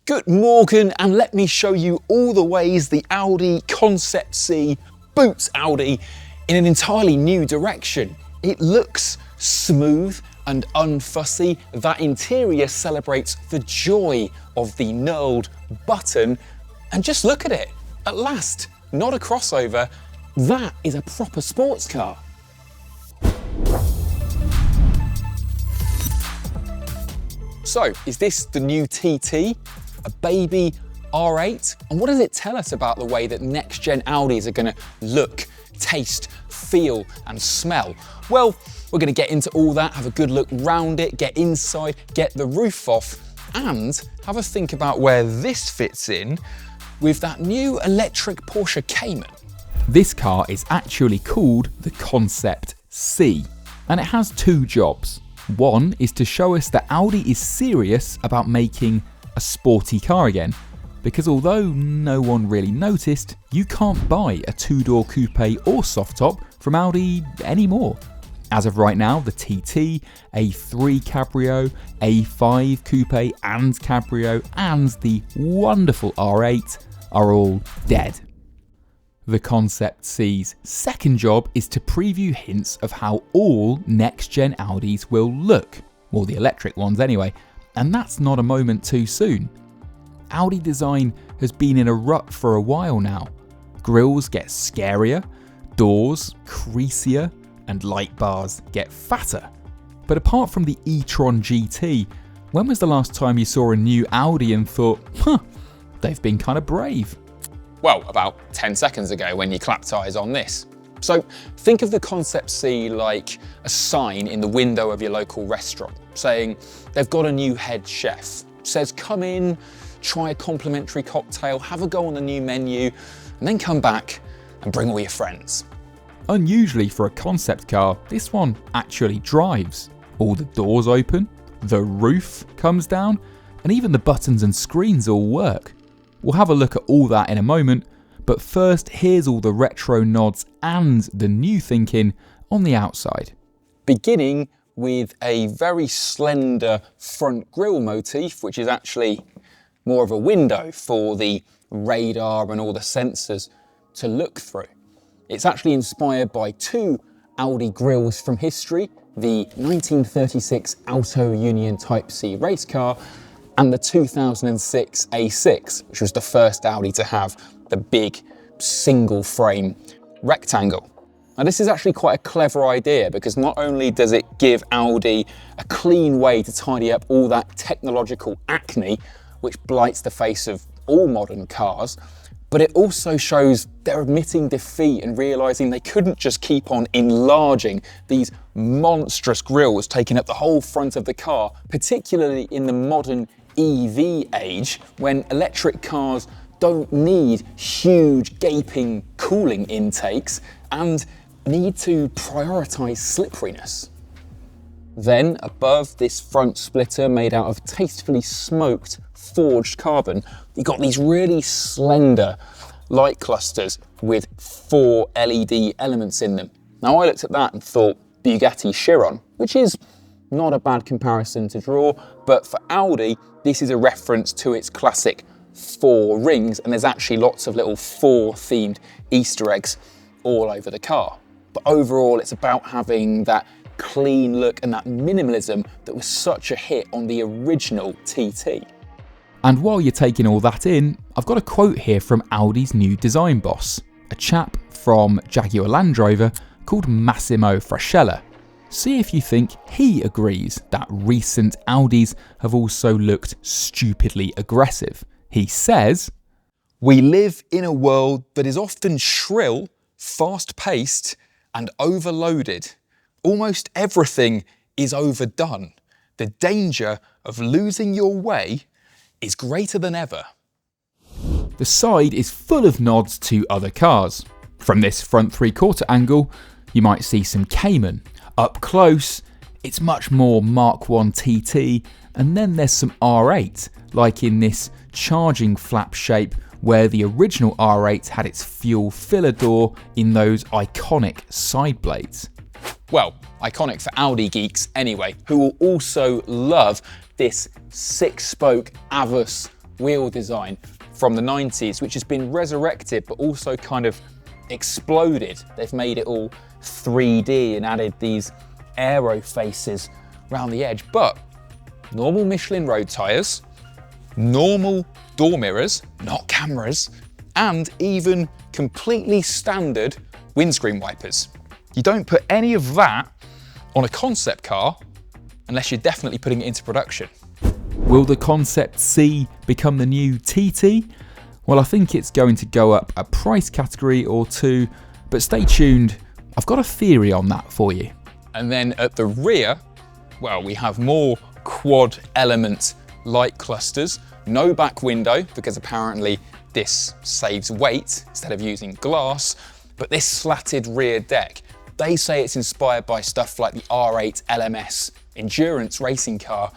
Good morning, and let me show you all the ways the Audi Concept C boots Audi in an entirely new direction. It looks smooth and unfussy. That interior celebrates the joy of the knurled button. And just look at it. At last, not a crossover. That is a proper sports car. So, is this the new TT? A baby R8? And what does it tell us about the way that next-gen Audis are going to look, taste, feel and smell? Well, we're going to get into all that, have a good look round it, get inside, get the roof off, and have a think about where this fits in with that new electric Porsche Cayman. This car is actually called the Concept C, and it has two jobs. One is to show us that Audi is serious about making a sporty car again, because although no one really noticed, you can't buy a two-door coupe or soft top from Audi anymore. As of right now, the TT, A3 Cabrio, A5 Coupe and Cabrio, and the wonderful R8 are all dead. The Concept C's second job is to preview hints of how all next-gen Audis will look, or the electric ones anyway, and that's not a moment too soon. Audi design has been in a rut for a while now. Grills get scarier, doors creasier, and light bars get fatter. But apart from the e-tron GT, when was the last time you saw a new Audi and thought, they've been kind of brave? Well, about 10 seconds ago when you clapped eyes on this. So think of the Concept C like a sign in the window of your local restaurant saying they've got a new head chef. Says come in, try a complimentary cocktail, have a go on the new menu, and then come back and bring all your friends. Unusually for a concept car, this one actually drives. All the doors open, the roof comes down, and even the buttons and screens all work. We'll have a look at all that in a moment, but first here's all the retro nods and the new thinking on the outside. Beginning with a very slender front grille motif, which is actually more of a window for the radar and all the sensors to look through. It's actually inspired by two Audi grilles from history, the 1936 Auto Union Type C race car and the 2006 A6, which was the first Audi to have the big single frame rectangle. Now this is actually quite a clever idea because not only does it give Audi a clean way to tidy up all that technological acne which blights the face of all modern cars, but it also shows they're admitting defeat and realizing they couldn't just keep on enlarging these monstrous grilles taking up the whole front of the car, particularly in the modern EV age when electric cars don't need huge gaping cooling intakes and need to prioritize slipperiness. Then above this front splitter made out of tastefully smoked forged carbon, you've got these really slender light clusters with 4 LED elements in them. Now I looked at that and thought Bugatti Chiron, which is not a bad comparison to draw, but for Audi, this is a reference to its classic 4 rings, and there's actually lots of little 4 themed Easter eggs all over the car. But overall, it's about having that clean look and that minimalism that was such a hit on the original TT. And while you're taking all that in, I've got a quote here from Audi's new design boss, a chap from Jaguar Land Rover called Massimo Frascella. See if you think he agrees that recent Audis have also looked stupidly aggressive. He says, "We live in a world that is often shrill, fast-paced and overloaded. Almost everything is overdone. The danger of losing your way is greater than ever." The side is full of nods to other cars. From this front three-quarter angle, you might see some Cayman. Up close, it's much more Mark 1 TT, and then there's some R8, like in this charging flap shape where the original R8 had its fuel filler door in those iconic side blades. Well, iconic for Audi geeks anyway, who will also love this 6-spoke Avus wheel design from the 90s, which has been resurrected, but also kind of exploded. They've made it all 3D and added these aero faces around the edge, but normal Michelin road tyres, normal door mirrors, not cameras, and even completely standard windscreen wipers. You don't put any of that on a concept car unless you're definitely putting it into production. Will the Concept C become the new TT? Well, I think it's going to go up a price category or two, but stay tuned, I've got a theory on that for you. And then at the rear, well, we have more quad element light clusters, no back window, because apparently this saves weight instead of using glass, but this slatted rear deck, they say it's inspired by stuff like the R8 LMS endurance racing car,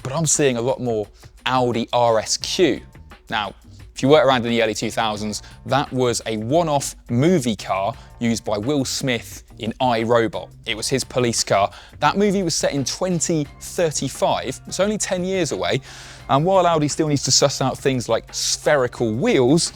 but I'm seeing a lot more Audi RSQ. Now, if you work around in the early 2000s, that was a one-off movie car used by Will Smith in I, Robot. It was his police car. That movie was set in 2035. It's only 10 years away. And while Audi still needs to suss out things like spherical wheels,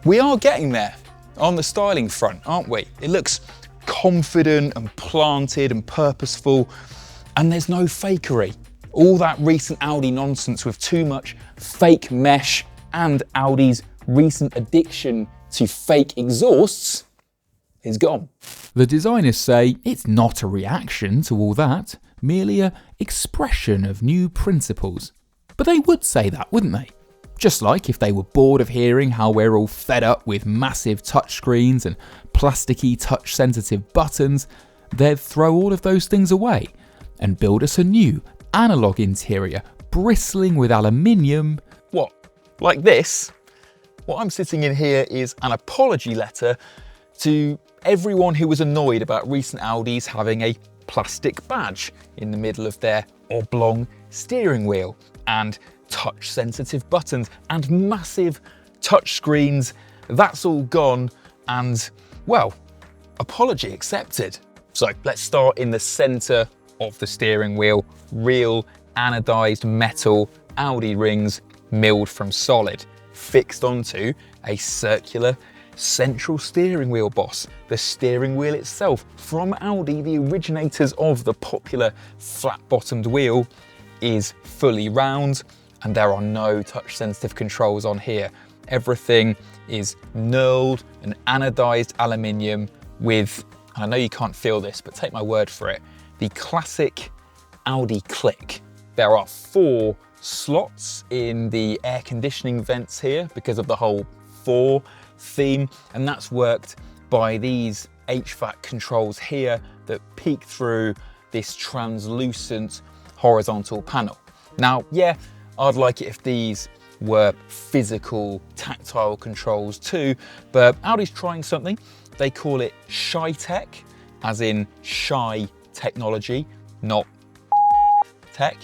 we are getting there on the styling front, aren't we? It looks confident and planted and purposeful, and there's no fakery. All that recent Audi nonsense with too much fake mesh and Audi's recent addiction to fake exhausts is gone. The designers say it's not a reaction to all that, merely an expression of new principles. But they would say that, wouldn't they? Just like if they were bored of hearing how we're all fed up with massive touchscreens and plasticky touch-sensitive buttons, they'd throw all of those things away and build us a new analog interior bristling with aluminium. What? Like this? What I'm sitting in here is an apology letter to everyone who was annoyed about recent Audis having a plastic badge in the middle of their oblong steering wheel and touch-sensitive buttons and massive touch screens. That's all gone and, well, apology accepted. So let's start in the center of the steering wheel. Real anodized metal Audi rings milled from solid, fixed onto a circular central steering wheel boss. The steering wheel itself, from Audi, the originators of the popular flat-bottomed wheel, is fully round, and there are no touch-sensitive controls on here. Everything is knurled and anodized aluminium with, and I know you can't feel this, but take my word for it, the classic Audi click. There are 4 slots in the air conditioning vents here because of the whole 4 theme, and that's worked by these HVAC controls here that peek through this translucent horizontal panel. Now, yeah, I'd like it if these were physical, tactile controls too, but Audi's trying something. They call it Shy Tech, as in shy technology, not tech,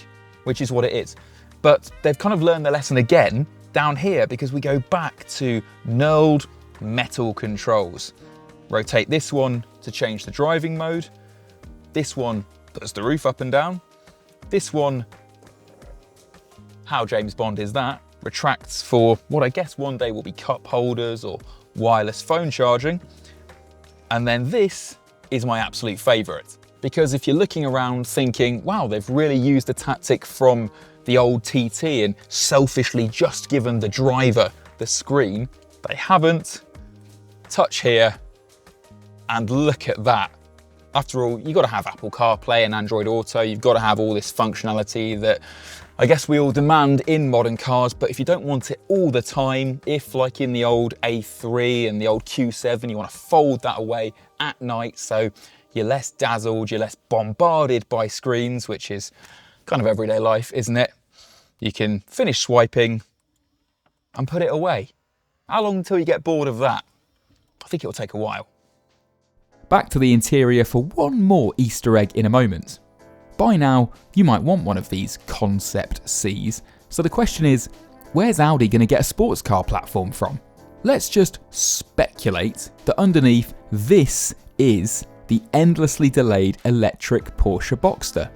which is what it is. But they've kind of learned their lesson again down here because we go back to knurled metal controls. Rotate this one to change the driving mode. This one puts the roof up and down. This one, how James Bond is that, retracts for what I guess one day will be cup holders or wireless phone charging. And then this is my absolute favorite, because if you're looking around thinking, wow, they've really used the tactic from the old TT and selfishly just given the driver the screen, they haven't. Touch here and look at that. After all, you've got to have Apple CarPlay and Android Auto, you've got to have all this functionality that I guess we all demand in modern cars, but if you don't want it all the time, if like in the old A3 and the old Q7, you want to fold that away at night so you're less dazzled, you're less bombarded by screens, which is kind of everyday life, isn't it? You can finish swiping and put it away. How long until you get bored of that? I think it'll take a while. Back to the interior for one more Easter egg in a moment. By now, you might want one of these Concept Cs, so the question is, where's Audi going to get a sports car platform from? Let's just speculate that underneath this is the endlessly delayed electric Porsche Boxster.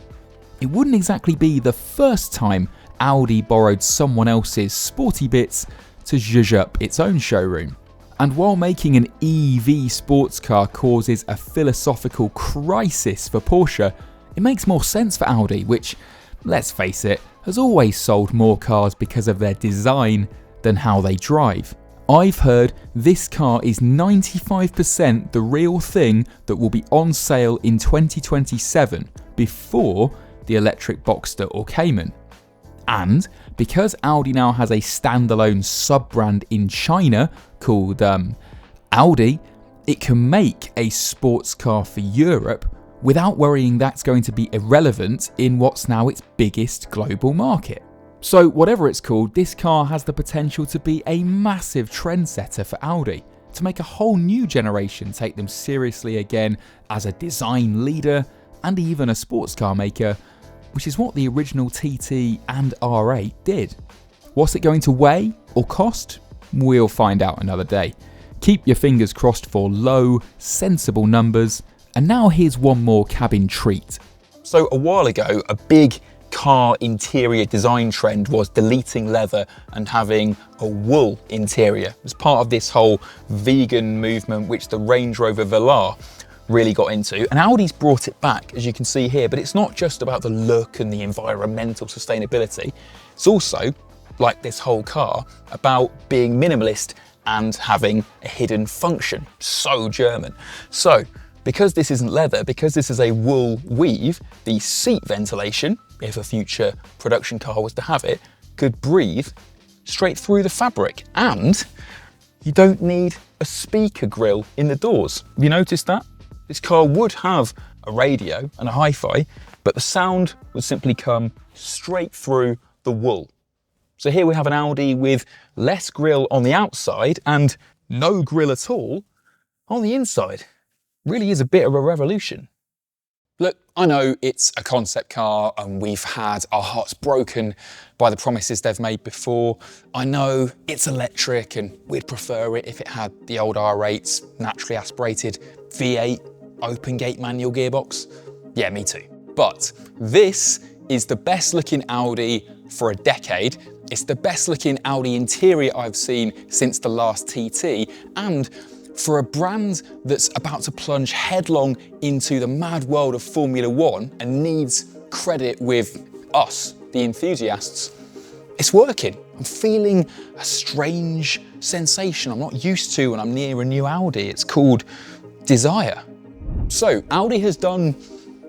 It wouldn't exactly be the first time Audi borrowed someone else's sporty bits to zhuzh up its own showroom. And while making an EV sports car causes a philosophical crisis for Porsche, it makes more sense for Audi, which, let's face it, has always sold more cars because of their design than how they drive. I've heard this car is 95% the real thing that will be on sale in 2027 before the electric Boxster or Cayman. And because Audi now has a standalone sub-brand in China called Audi, it can make a sports car for Europe without worrying that's going to be irrelevant in what's now its biggest global market. So whatever it's called, this car has the potential to be a massive trendsetter for Audi, to make a whole new generation take them seriously again as a design leader and even a sports car maker, which is what the original TT and R8 did. What's it going to weigh or cost? We'll find out another day. Keep your fingers crossed for low, sensible numbers. And now here's one more cabin treat. So a while ago, a big car interior design trend was deleting leather and having a wool interior. As part of this whole vegan movement, which the Range Rover Velar really got into, and Audi's brought it back, as you can see here. But it's not just about the look and the environmental sustainability. It's also, like this whole car, about being minimalist and having a hidden function. So German. So because this isn't leather, because this is a wool weave, the seat ventilation, if a future production car was to have it, could breathe straight through the fabric. And you don't need a speaker grille in the doors. Have you noticed that? This car would have a radio and a hi-fi, but the sound would simply come straight through the wool. So here we have an Audi with less grille on the outside and no grille at all on the inside. Really is a bit of a revolution. Look, I know it's a concept car and we've had our hearts broken by the promises they've made before. I know it's electric and we'd prefer it if it had the old R8's naturally aspirated V8 open gate manual gearbox. Yeah, me too. But this is the best looking Audi for a decade. It's the best looking Audi interior I've seen since the last TT, and for a brand that's about to plunge headlong into the mad world of Formula One and needs credit with us, the enthusiasts, it's working. I'm feeling a strange sensation I'm not used to when I'm near a new Audi. It's called desire. So Audi has done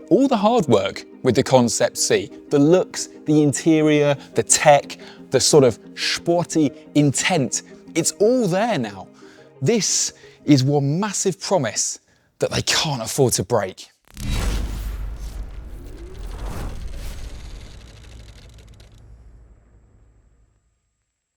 all the hard work with the Concept C. The looks, the interior, the tech, the sort of sporty intent, it's all there now. This is one massive promise that they can't afford to break.